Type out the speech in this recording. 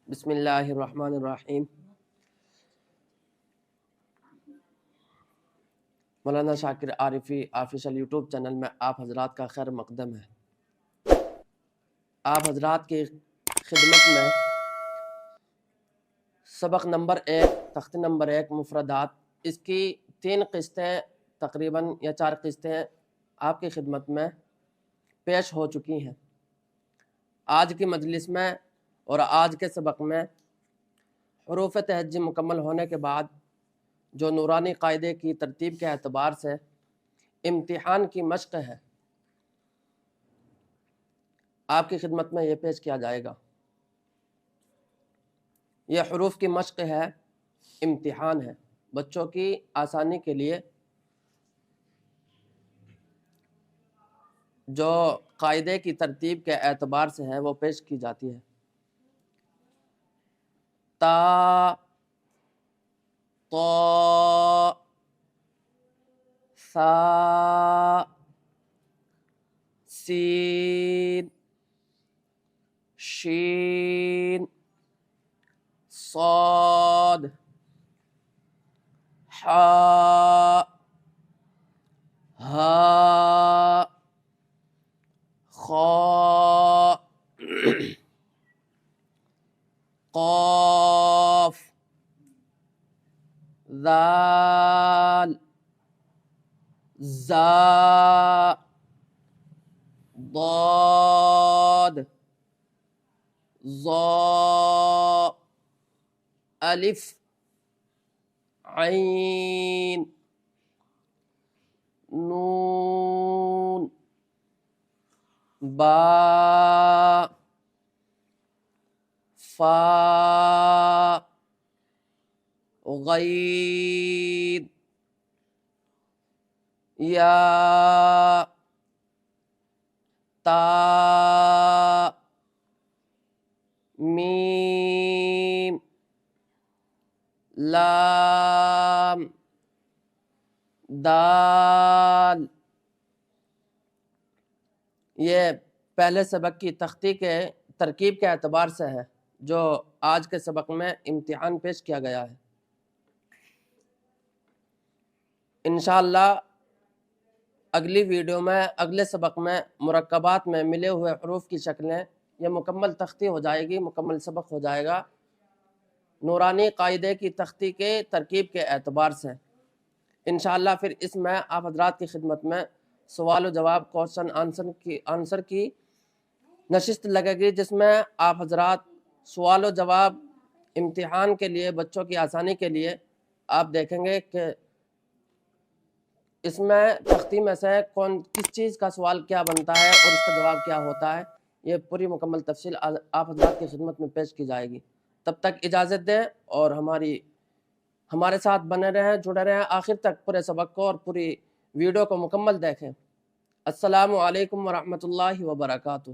بسم اللہ الرحمن الرحیم۔ مولانا شاکر عارفی آفیشل یوٹیوب چینل میں آپ حضرات کا خیر مقدم ہے۔ آپ حضرات کی خدمت میں سبق نمبر 1 تختی نمبر 1 مفردات، اس کی 3 قسطیں تقریباً یا 4 قسطیں آپ کی خدمت میں پیش ہو چکی ہیں۔ آج کی مجلس میں اور آج کے سبق میں حروف تہجی مکمل ہونے کے بعد جو نورانی قاعدے کی ترتیب کے اعتبار سے امتحان کی مشق ہے، آپ کی خدمت میں یہ پیش کیا جائے گا۔ یہ حروف کی مشق ہے، امتحان ہے، بچوں کی آسانی کے لیے جو قاعدے کی ترتیب کے اعتبار سے ہے وہ پیش کی جاتی ہے۔ تا، طا، ثا، سین، شین، صاد، حاء، ہاء، خاء، قاف، ذال، زا، ضاد، ظا، الف، عین، نون، با، فا، غین، یا، تا، میم، لام، دال۔ یہ پہلے سبق کی تختی کے ترکیب کے اعتبار سے ہے جو آج کے سبق میں امتحان پیش کیا گیا ہے۔ انشاءاللہ اگلی ویڈیو میں، اگلے سبق میں مرکبات میں ملے ہوئے حروف کی شکلیں، یہ مکمل تختی ہو جائے گی، مکمل سبق ہو جائے گا نورانی قاعدے کی تختی کے ترکیب کے اعتبار سے۔ انشاءاللہ پھر اس میں آپ حضرات کی خدمت میں سوال و جواب، کوشچن آنسر کی نشست لگے گی، جس میں آپ حضرات سوال و جواب امتحان کے لیے، بچوں کی آسانی کے لیے آپ دیکھیں گے کہ اس میں تختی میں سے کس چیز کا سوال کیا بنتا ہے اور اس کا جواب کیا ہوتا ہے۔ یہ پوری مکمل تفصیل آپ حضرات کی خدمت میں پیش کی جائے گی۔ تب تک اجازت دیں اور ہمارے ساتھ بنے رہیں، جڑے رہیں آخر تک، پورے سبق کو اور پوری ویڈیو کو مکمل دیکھیں۔ السلام علیکم ورحمۃ اللہ وبرکاتہ۔